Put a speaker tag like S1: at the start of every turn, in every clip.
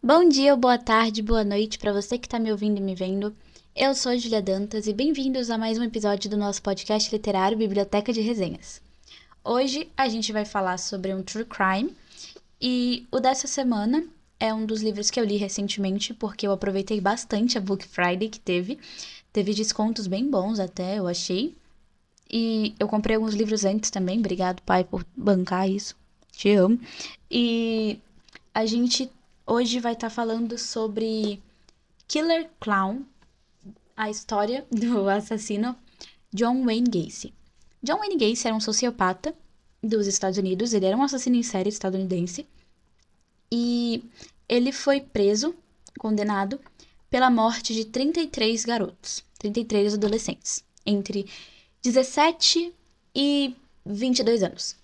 S1: Bom dia, boa tarde, boa noite para você que está me ouvindo e me vendo. Eu sou a Julia Dantas e bem-vindos a mais um episódio do nosso podcast literário Biblioteca de Resenhas. Hoje a gente vai falar sobre um true crime e o dessa semana é um dos livros que eu li recentemente porque eu aproveitei bastante a Book Friday que teve. Teve descontos bem bons até, eu achei. E eu comprei alguns livros antes também, obrigado, pai, por bancar isso. Te amo. E a gente hoje vai estar falando sobre Killer Clown, a história do assassino John Wayne Gacy. John Wayne Gacy era um sociopata dos Estados Unidos, ele era um assassino em série estadunidense e ele foi preso, condenado, pela morte de 33 garotos, 33 adolescentes, entre 17 e 22 anos.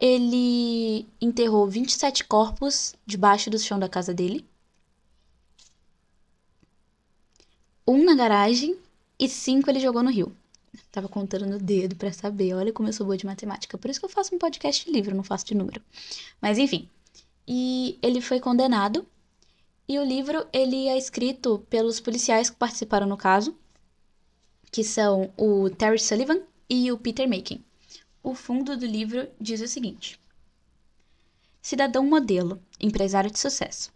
S1: Ele enterrou 27 corpos debaixo do chão da casa dele, um na garagem e 5 ele jogou no rio. Tava contando no dedo pra saber. Olha como eu sou boa de matemática. Por isso que eu faço um podcast de livro, não faço de número. Mas enfim. E ele foi condenado. E o livro, ele é escrito pelos policiais que participaram no caso, que são o Terry Sullivan e o Peter Makin. O fundo do livro diz o seguinte: cidadão modelo, empresário de sucesso,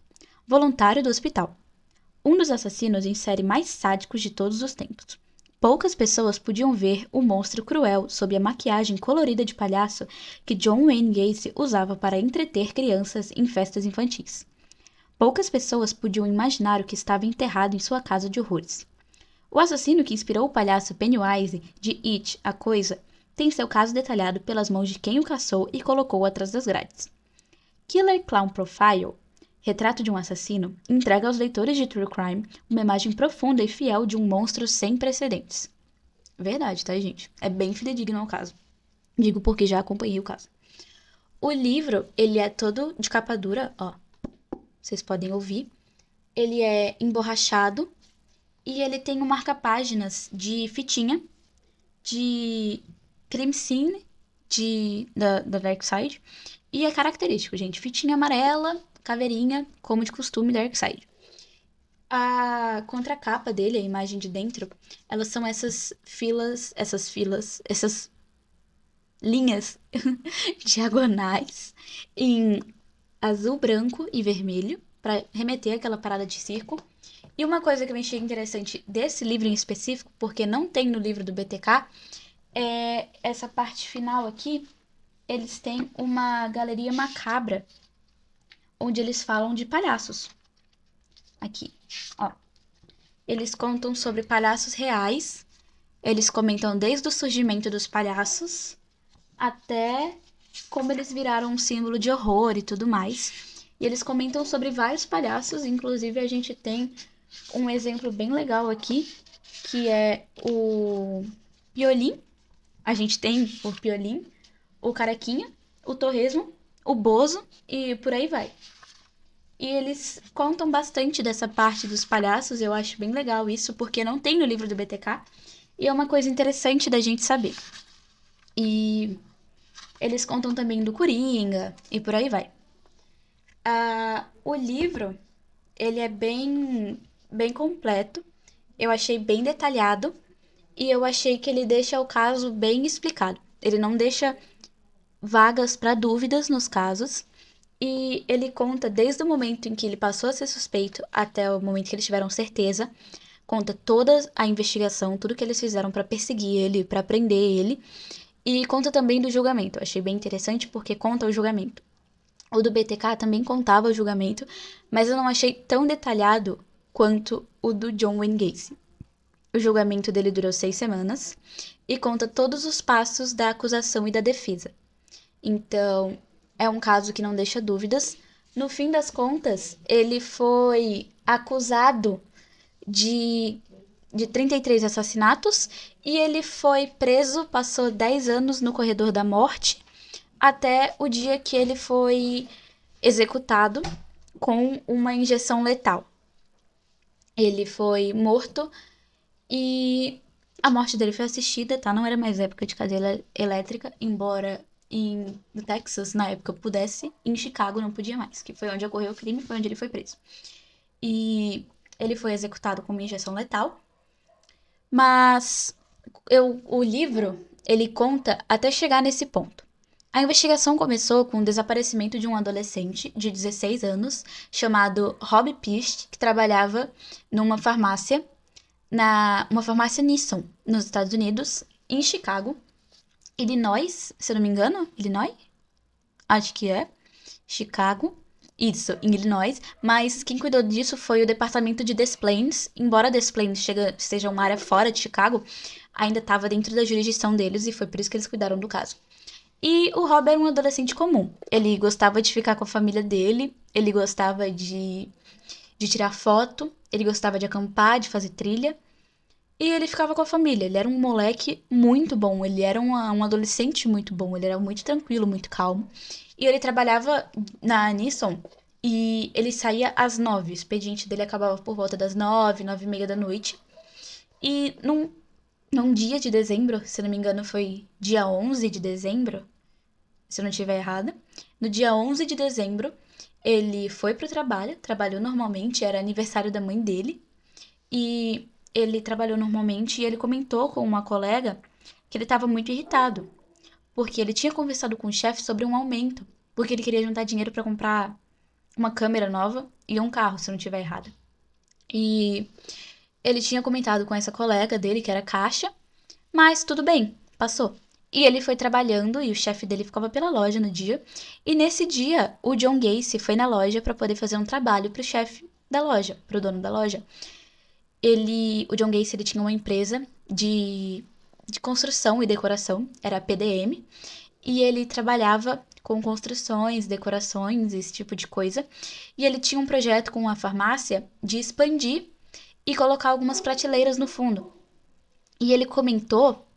S1: voluntário do hospital, um dos assassinos em série mais sádicos de todos os tempos. Poucas pessoas podiam ver o monstro cruel sob a maquiagem colorida de palhaço que John Wayne Gacy usava para entreter crianças em festas infantis. Poucas pessoas podiam imaginar o que estava enterrado em sua casa de horrores. O assassino que inspirou o palhaço Pennywise de It, a Coisa, tem seu caso detalhado pelas mãos de quem o caçou e colocou atrás das grades. Killer Clown Profile, Retrato de um Assassino, entrega aos leitores de True Crime uma imagem profunda e fiel de um monstro sem precedentes. Verdade, tá, gente? É bem fidedigno ao caso. Digo porque já acompanhei o caso. O livro, ele é todo de capa dura, ó. Vocês podem ouvir. Ele é emborrachado e ele tem um marca-páginas de fitinha de crime scene da Dark Side. E é característico, gente. Fitinha amarela, caveirinha, como de costume, Dark Side. A contracapa dele, a imagem de dentro, elas são essas linhas diagonais em azul, branco e vermelho, para remeter àquela parada de circo. E uma coisa que eu achei interessante desse livro em específico, porque não tem no livro do BTK, é essa parte final aqui. Eles têm uma galeria macabra, onde eles falam de palhaços. Aqui, ó. Eles contam sobre palhaços reais. Eles comentam desde o surgimento dos palhaços até como eles viraram um símbolo de horror e tudo mais. E eles comentam sobre vários palhaços, inclusive a gente tem um exemplo bem legal aqui, que é o Piolim. A gente tem o Piolim, o Carequinha, o Torresmo, o Bozo e por aí vai. E eles contam bastante dessa parte dos palhaços, eu acho bem legal isso, porque não tem no livro do BTK, e é uma coisa interessante da gente saber. E eles contam também do Coringa e por aí vai. O livro, ele é bem completo, eu achei bem detalhado, e eu achei que ele deixa o caso bem explicado. Ele não deixa vagas para dúvidas nos casos, e ele conta desde o momento em que ele passou a ser suspeito até o momento que eles tiveram certeza, conta toda a investigação, tudo que eles fizeram para perseguir ele, para prender ele, e conta também do julgamento. Eu achei bem interessante porque conta o julgamento. O do BTK também contava o julgamento, mas eu não achei tão detalhado quanto o do John Wayne Gacy. O julgamento dele durou 6 semanas e conta todos os passos da acusação e da defesa. Então, é um caso que não deixa dúvidas. No fim das contas, ele foi acusado de, de 33 assassinatos e ele foi preso, passou 10 anos no corredor da morte, até o dia que ele foi executado com uma injeção letal. Ele foi morto e a morte dele foi assistida, tá? Não era mais época de cadeira elétrica, embora no Texas, na época, pudesse, em Chicago não podia mais, que foi onde ocorreu o crime, foi onde ele foi preso. E ele foi executado com uma injeção letal, mas o livro, ele conta até chegar nesse ponto. A investigação começou com o desaparecimento de um adolescente de 16 anos chamado Rob Pist, que trabalhava numa farmácia, uma farmácia Nissan, nos Estados Unidos, em Chicago, Illinois, se eu não me engano, Illinois? Acho que é. Chicago. Isso, em Illinois. Mas quem cuidou disso foi o departamento de Des Plaines. Embora Des Plaines seja uma área fora de Chicago, ainda estava dentro da jurisdição deles e foi por isso que eles cuidaram do caso. E o Rob era um adolescente comum. Ele gostava de ficar com a família dele, ele gostava de tirar foto, ele gostava de acampar, de fazer trilha. E ele ficava com a família. Ele era um moleque muito bom. Ele era um adolescente muito bom. Ele era muito tranquilo, muito calmo. E ele trabalhava na Nissan e ele saía às 9. O expediente dele acabava por volta das 9, 9:30 da noite. E num dia de dezembro, se não me engano foi dia 11 de dezembro, se eu não estiver errada. No dia 11 de dezembro, ele foi pro trabalho, trabalhou normalmente, era aniversário da mãe dele. E ele trabalhou normalmente e ele comentou com uma colega que ele estava muito irritado, porque ele tinha conversado com o chefe sobre um aumento, porque ele queria juntar dinheiro para comprar uma câmera nova e um carro, se eu não estiver errado. E ele tinha comentado com essa colega dele, que era caixa, mas tudo bem, passou. E ele foi trabalhando e o chefe dele ficava pela loja no dia. E nesse dia, o John Gacy foi na loja para poder fazer um trabalho pro chefe da loja, pro dono da loja. O John Gacy, ele tinha uma empresa de construção e decoração, era a PDM, e ele trabalhava com construções, decorações, esse tipo de coisa. E ele tinha um projeto com a farmácia de expandir e colocar algumas prateleiras no fundo. E ele comentou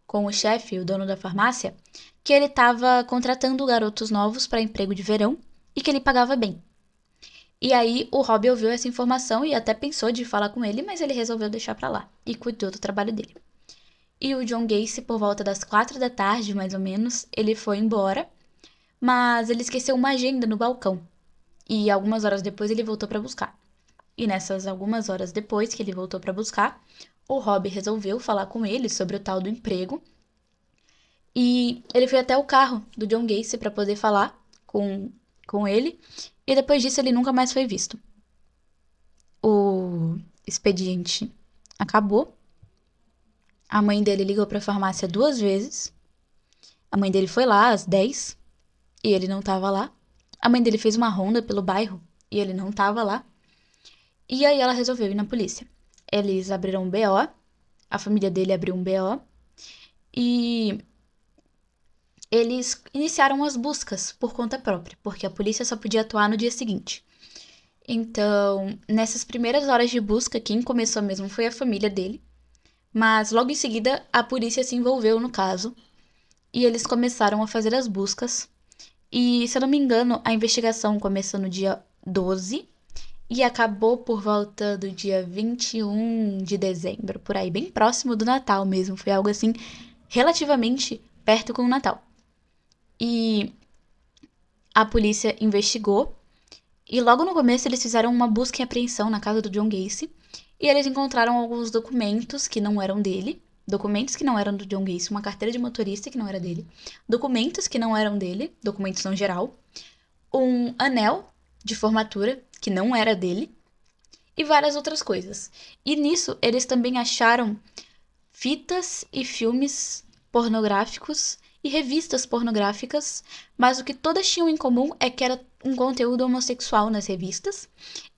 S1: com o chefe, o dono da farmácia, que ele estava contratando garotos novos para emprego de verão e que ele pagava bem. E aí o Rob ouviu essa informação e até pensou de falar com ele, mas ele resolveu deixar pra lá e cuidou do trabalho dele. E o John Gacy, por volta das 4 da tarde, mais ou menos, ele foi embora, mas ele esqueceu uma agenda no balcão. E algumas horas depois ele voltou pra buscar. E nessas algumas horas depois que ele voltou pra buscar, o Rob resolveu falar com ele sobre o tal do emprego. E ele foi até o carro do John Gacy pra poder falar com ele. E depois disso ele nunca mais foi visto. O expediente acabou. A mãe dele ligou pra farmácia 2 vezes. A mãe dele foi lá às 10 e ele não tava lá. A mãe dele fez uma ronda pelo bairro e ele não tava lá. E aí ela resolveu ir na polícia. Eles abriram um BO, a família dele abriu um BO e eles iniciaram as buscas por conta própria, porque a polícia só podia atuar no dia seguinte. Então, nessas primeiras horas de busca, quem começou mesmo foi a família dele. Mas logo em seguida, a polícia se envolveu no caso e eles começaram a fazer as buscas. E, se eu não me engano, a investigação começou no dia 12 e acabou por volta do dia 21 de dezembro, por aí, bem próximo do Natal mesmo. Foi algo assim, relativamente perto com o Natal. E a polícia investigou e logo no começo eles fizeram uma busca e apreensão na casa do John Gacy. E eles encontraram alguns documentos que não eram dele. Documentos que não eram do John Gacy. Uma carteira de motorista que não era dele. Documentos que não eram dele. Documentos no geral. Um anel de formatura que não era dele. E várias outras coisas. E nisso eles também acharam fitas e filmes pornográficos e revistas pornográficas. Mas o que todas tinham em comum é que era um conteúdo homossexual nas revistas.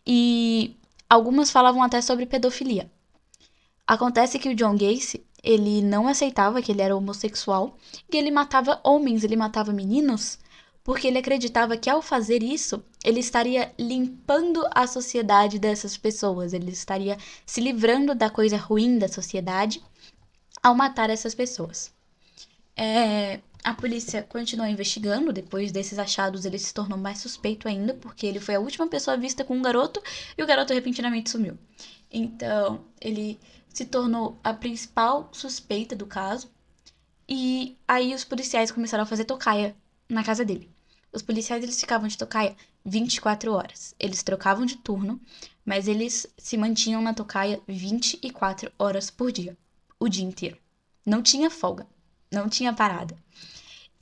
S1: E algumas falavam até sobre pedofilia. Acontece que o John Gacy, ele não aceitava que ele era homossexual e ele matava homens, ele matava meninos, porque ele acreditava que ao fazer isso, ele estaria limpando a sociedade dessas pessoas, ele estaria se livrando da coisa ruim da sociedade ao matar essas pessoas. A polícia continuou investigando. Depois desses achados, ele se tornou mais suspeito ainda, porque ele foi a última pessoa vista com um garoto e o garoto repentinamente sumiu. Então, ele se tornou a principal suspeita do caso. E aí os policiais começaram a fazer tocaia na casa dele. Os policiais, eles ficavam de tocaia 24 horas. Eles trocavam de turno, mas eles se mantinham na tocaia 24 horas por dia. O dia inteiro. Não tinha folga. Não tinha parada.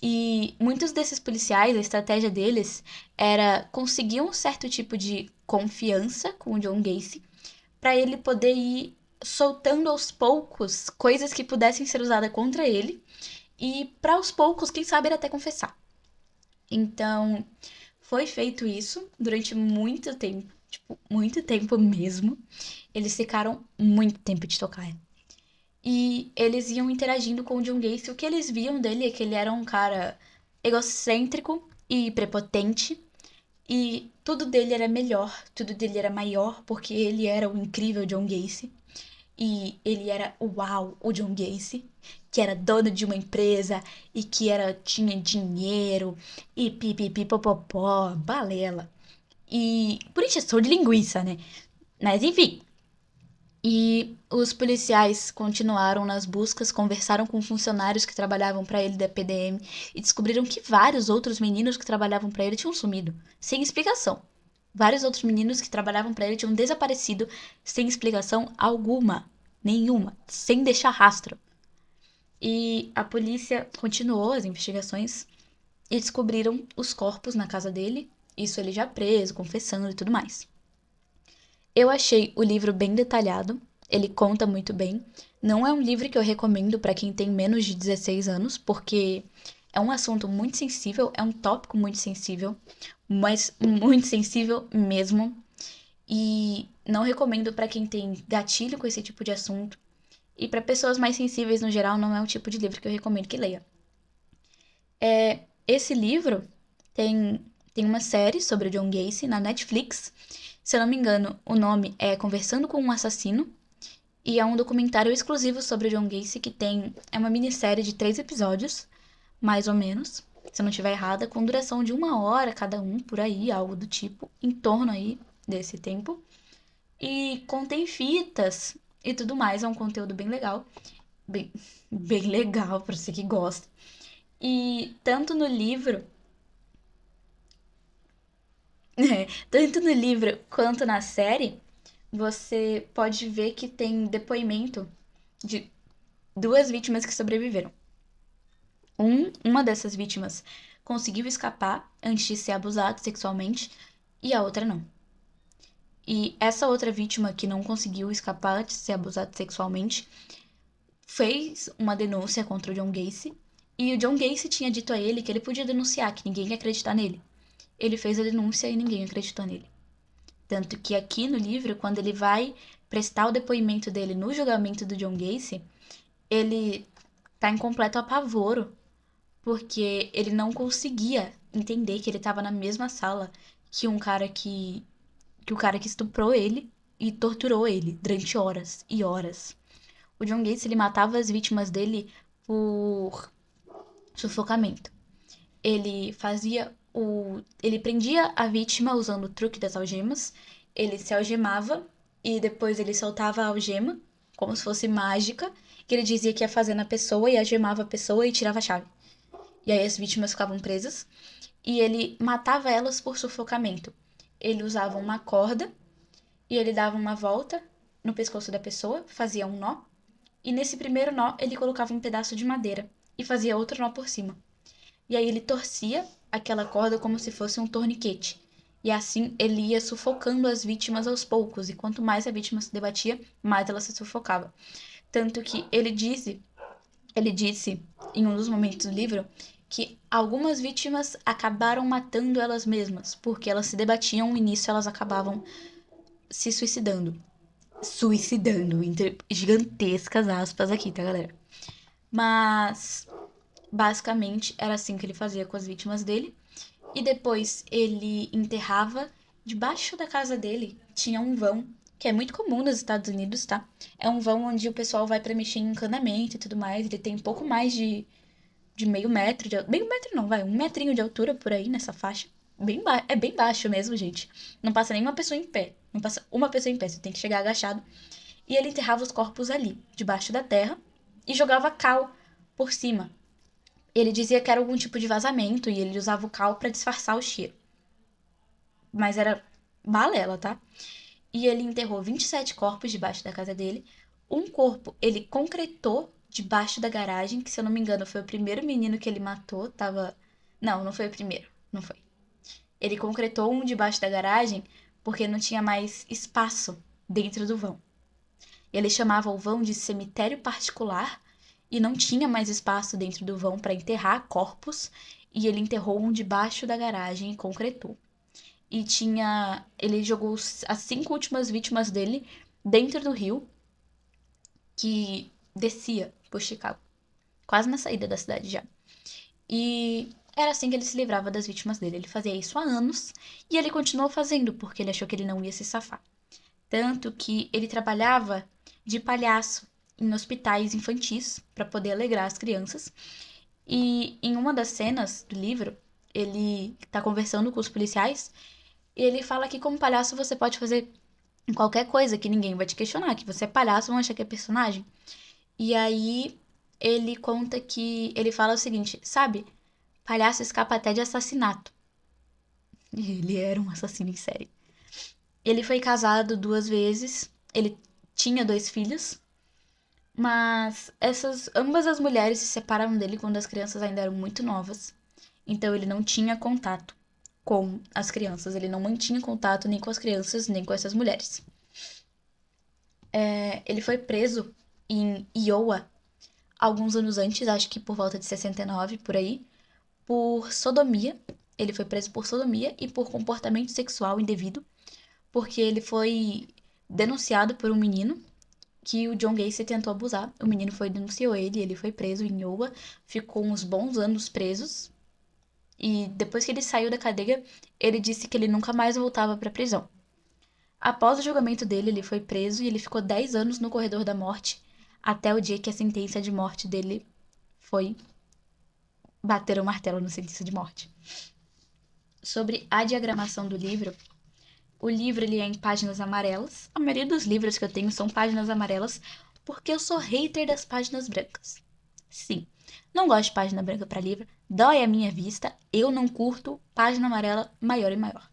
S1: E muitos desses policiais, a estratégia deles era conseguir um certo tipo de confiança com o John Gacy para ele poder ir soltando aos poucos coisas que pudessem ser usadas contra ele e para aos poucos, quem sabe, ele até confessar. Então, foi feito isso durante muito tempo, tipo, muito tempo mesmo. Eles ficaram muito tempo de tocar. E eles iam interagindo com o John Gacy. O que eles viam dele é que ele era um cara egocêntrico e prepotente. E tudo dele era melhor, tudo dele era maior, porque ele era o incrível John Gacy. E ele era uau, o John Gacy, que era dono de uma empresa e que tinha dinheiro e pipipipopopó, balela. E por encheção de linguiça, né? Mas enfim. E os policiais continuaram nas buscas, conversaram com funcionários que trabalhavam para ele da PDM e descobriram que vários outros meninos que trabalhavam para ele tinham sumido, sem explicação. Vários outros meninos que trabalhavam para ele tinham desaparecido sem explicação alguma, nenhuma, sem deixar rastro. E a polícia continuou as investigações e descobriram os corpos na casa dele, isso ele já preso, confessando e tudo mais. Eu achei o livro bem detalhado, ele conta muito bem. Não é um livro que eu recomendo para quem tem menos de 16 anos, porque é um assunto muito sensível, é um tópico muito sensível, mas muito sensível mesmo. E não recomendo para quem tem gatilho com esse tipo de assunto. E para pessoas mais sensíveis no geral, não é o tipo de livro que eu recomendo que leia. Esse livro tem uma série sobre o John Gacy na Netflix. Se eu não me engano, o nome é Conversando com um Assassino. E é um documentário exclusivo sobre o John Gacy que é uma minissérie de 3 episódios, mais ou menos, se eu não estiver errada, com duração de 1 hora cada um, por aí, algo do tipo, em torno aí desse tempo. E contém fitas e tudo mais, é um conteúdo bem legal. Bem, bem legal pra você que gosta. E tanto no livro, tanto no livro quanto na série, você pode ver que tem depoimento de 2 vítimas que sobreviveram. Uma dessas vítimas conseguiu escapar antes de ser abusada sexualmente e a outra não. E essa outra vítima que não conseguiu escapar antes de ser abusada sexualmente fez uma denúncia contra o John Gacy e o John Gacy tinha dito a ele que ele podia denunciar, que ninguém ia acreditar nele. Ele fez a denúncia e ninguém acreditou nele. Tanto que aqui no livro, quando ele vai prestar o depoimento dele no julgamento do John Gacy, ele tá em completo apavoro porque ele não conseguia entender que ele estava na mesma sala que que o cara que estuprou ele e torturou ele durante horas e horas. O John Gacy, ele matava as vítimas dele por sufocamento. Ele prendia a vítima usando o truque das algemas, ele se algemava e depois ele soltava a algema, como se fosse mágica, que ele dizia que ia fazer na pessoa e algemava a pessoa e tirava a chave. E aí as vítimas ficavam presas. E ele matava elas por sufocamento. Ele usava uma corda e ele dava uma volta no pescoço da pessoa, fazia um nó. E nesse primeiro nó ele colocava um pedaço de madeira e fazia outro nó por cima. E aí ele torcia aquela corda como se fosse um torniquete. E assim ele ia sufocando as vítimas aos poucos. E quanto mais a vítima se debatia, mais ela se sufocava. Tanto que ele disse em um dos momentos do livro que algumas vítimas acabaram matando elas mesmas, porque elas se debatiam e nisso elas acabavam se suicidando. Suicidando, entre gigantescas aspas aqui, tá, galera? Mas, basicamente, era assim que ele fazia com as vítimas dele. E depois ele enterrava debaixo da casa dele, tinha um vão, que é muito comum nos Estados Unidos, tá? É um vão onde o pessoal vai pra mexer em encanamento e tudo mais. Ele tem um pouco mais de meio metro, meio metro não, vai, 1 metrinho de altura por aí nessa faixa. É bem baixo mesmo, gente. Não passa nenhuma pessoa em pé. Não passa uma pessoa em pé, você tem que chegar agachado. E ele enterrava os corpos ali, debaixo da terra, e jogava cal por cima, Ele dizia que era algum tipo de vazamento e ele usava o cal pra disfarçar o cheiro. Mas era balela, tá? E ele enterrou 27 corpos debaixo da casa dele. Um corpo ele concretou debaixo da garagem, que se eu não me engano foi o primeiro menino que ele matou, tava... Não, não foi o primeiro, não foi. Ele concretou um debaixo da garagem porque não tinha mais espaço dentro do vão. Ele chamava o vão de cemitério particular e não tinha mais espaço dentro do vão para enterrar corpos, e ele enterrou um debaixo da garagem e concretou. E tinha. Ele jogou as 5 últimas vítimas dele dentro do rio que descia por Chicago. Quase na saída da cidade já. E era assim que ele se livrava das vítimas dele. Ele fazia isso há anos e ele continuou fazendo porque ele achou que ele não ia se safar. Tanto que ele trabalhava de palhaço em hospitais infantis para poder alegrar as crianças. E em uma das cenas do livro, ele tá conversando com os policiais e ele fala que como palhaço você pode fazer qualquer coisa que ninguém vai te questionar, que você é palhaço, vão achar que é personagem. E aí ele conta que ele fala o seguinte, sabe? Palhaço escapa até de assassinato. Ele era um assassino em série. Ele foi casado 2 vezes, ele tinha 2 filhos, mas ambas as mulheres se separaram dele quando as crianças ainda eram muito novas. Então ele não tinha contato com as crianças, ele não mantinha contato nem com as crianças, nem com essas mulheres. Ele foi preso em Iowa alguns anos antes, acho que por volta de 69, por aí, por sodomia. Ele foi preso por sodomia e por comportamento sexual indevido, porque ele foi denunciado por um menino que o John Gacy tentou abusar. O menino denunciou ele foi preso em Iowa, ficou uns bons anos presos. E depois que ele saiu da cadeia, ele disse que ele nunca mais voltava para a prisão. Após o julgamento dele, ele foi preso e ele ficou 10 anos no corredor da morte, até o dia que a sentença de morte dele foi bater o martelo na sentença de morte. Sobre a diagramação do livro, o livro ele é em páginas amarelas. A maioria dos livros que eu tenho são páginas amarelas, porque eu sou hater das páginas brancas. Sim, não gosto de página branca para livro, dói a minha vista, eu não curto página amarela maior e maior.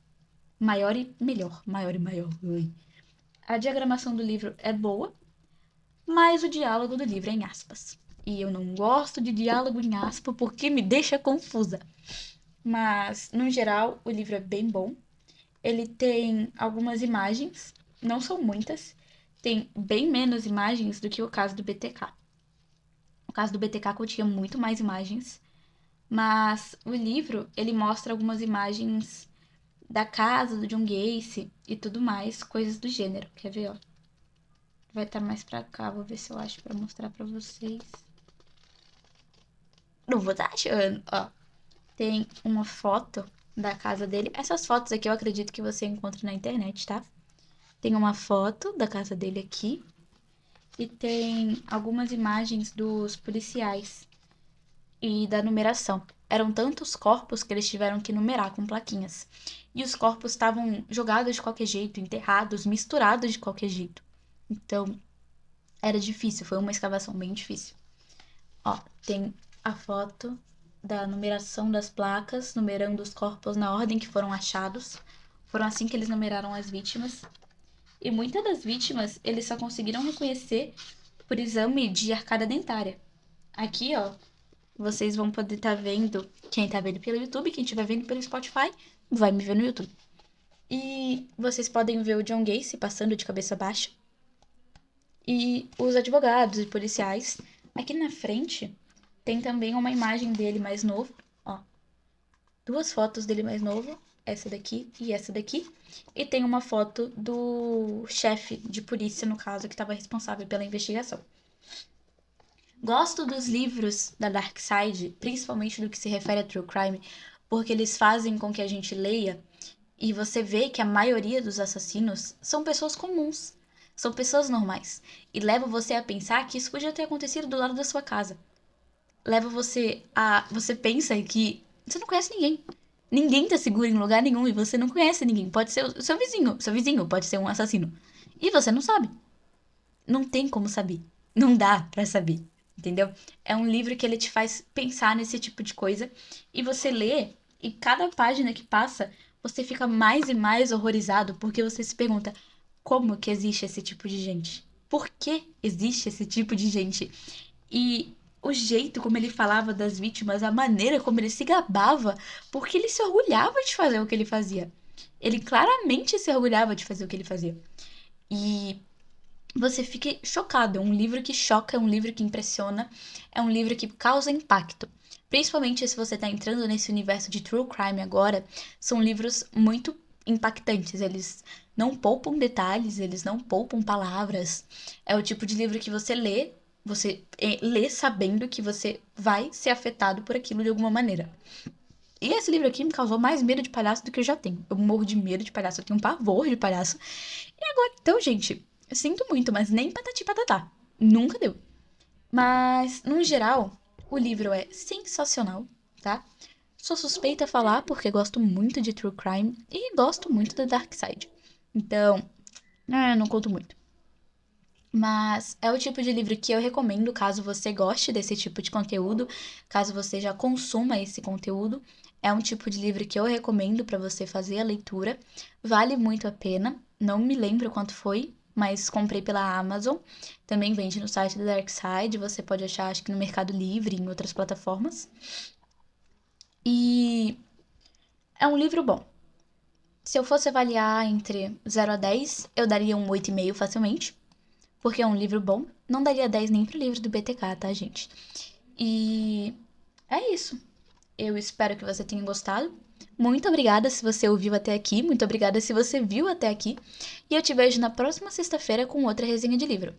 S1: Maior e melhor, maior e maior. Ui. A diagramação do livro é boa, mas o diálogo do livro é em aspas. E eu não gosto de diálogo em aspas porque me deixa confusa. Mas, no geral, o livro é bem bom. Ele tem algumas imagens, não são muitas, tem bem menos imagens do que o caso do BTK. O caso do BTK continha muito mais imagens, mas o livro, ele mostra algumas imagens da casa do John Gacy e tudo mais, coisas do gênero. Quer ver, ó? Vai estar mais pra cá, vou ver se eu acho pra mostrar pra vocês. Não vou estar achando, ó. Tem uma foto da casa dele. Essas fotos aqui eu acredito que você encontra na internet, tá? Tem uma foto da casa dele aqui. E tem algumas imagens dos policiais e da numeração. Eram tantos corpos que eles tiveram que numerar com plaquinhas. E os corpos estavam jogados de qualquer jeito, enterrados, misturados de qualquer jeito. Então, era difícil, foi uma escavação bem difícil. Ó, tem a foto da numeração das placas, numerando os corpos na ordem que foram achados. Foram assim que eles numeraram as vítimas. E muitas das vítimas, eles só conseguiram reconhecer por exame de arcada dentária. Aqui, ó, vocês vão poder estar vendo, quem tá vendo pelo YouTube, quem estiver vendo pelo Spotify, vai me ver no YouTube. E vocês podem ver o John Gacy passando de cabeça baixa. E os advogados e policiais. Aqui na frente, tem também uma imagem dele mais novo, ó. 2 fotos dele mais novo, essa daqui e essa daqui. E tem uma foto do chefe de polícia, no caso, que estava responsável pela investigação. Gosto dos livros da Dark Side, principalmente do que se refere a True Crime, porque eles fazem com que a gente leia e você vê que a maioria dos assassinos são pessoas comuns, são pessoas normais. E leva você a pensar que isso podia ter acontecido do lado da sua casa. Leva você a... Você pensa que você não conhece ninguém. Ninguém tá seguro em lugar nenhum e você não conhece ninguém. Pode ser o seu vizinho. Seu vizinho pode ser um assassino. E você não sabe. Não tem como saber. Não dá pra saber. entendeu? É um livro que ele te faz pensar nesse tipo de coisa e você lê e cada página que passa, você fica mais e mais horrorizado porque você se pergunta como que existe esse tipo de gente? Por que existe esse tipo de gente? E o jeito como ele falava das vítimas, a maneira como ele se gabava, porque ele se orgulhava de fazer o que ele fazia. Ele claramente se orgulhava de fazer o que ele fazia. E você fica chocado. É um livro que choca, é um livro que impressiona, é um livro que causa impacto. Principalmente se você está entrando nesse universo de true crime agora, são livros muito impactantes. Eles não poupam detalhes, eles não poupam palavras. É o tipo de livro que você lê sabendo que você vai ser afetado por aquilo de alguma maneira. E esse livro aqui me causou mais medo de palhaço do que eu já tenho. Eu morro de medo de palhaço, eu tenho um pavor de palhaço. E agora, então, gente, eu sinto muito, mas nem patati patatá. Nunca deu. Mas, no geral, o livro é sensacional, tá? Sou suspeita a falar porque gosto muito de True Crime e gosto muito da Dark Side. Então, não conto muito. Mas é o tipo de livro que eu recomendo caso você goste desse tipo de conteúdo, caso você já consuma esse conteúdo. É um tipo de livro que eu recomendo para você fazer a leitura. Vale muito a pena. Não me lembro quanto foi, mas comprei pela Amazon. Também vende no site da Darkside. Você pode achar, acho que no Mercado Livre, em outras plataformas. E é um livro bom. Se eu fosse avaliar entre 0 a 10, eu daria um 8,5 facilmente. Porque é um livro bom. Não daria 10 nem pro livro do BTK, tá, gente? E é isso. Eu espero que você tenha gostado. Muito obrigada se você ouviu até aqui. Muito obrigada se você viu até aqui. E eu te vejo na próxima sexta-feira com outra resenha de livro.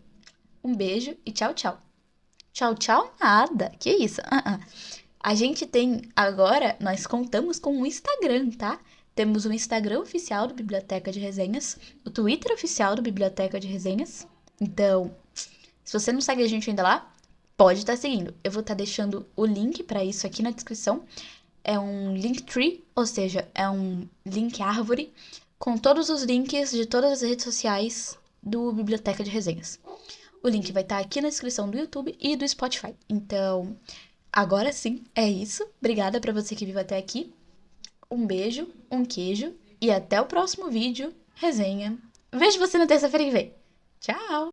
S1: Um beijo e tchau, tchau. Tchau, tchau, nada. Que isso? A gente tem agora, nós contamos com um Instagram, tá? Temos o Instagram oficial do Biblioteca de Resenhas, o Twitter oficial do Biblioteca de Resenhas. Então, se você não segue a gente ainda lá, pode estar seguindo. Eu vou estar deixando o link para isso aqui na descrição. É um Linktree, ou seja, é um link árvore com todos os links de todas as redes sociais do Biblioteca de Resenhas. O link vai estar aqui na descrição do YouTube e do Spotify. Então, agora sim, é isso. Obrigada para você que viu até aqui. Um beijo, um queijo e até o próximo vídeo, resenha. Vejo você na terça-feira que vem. Tchau!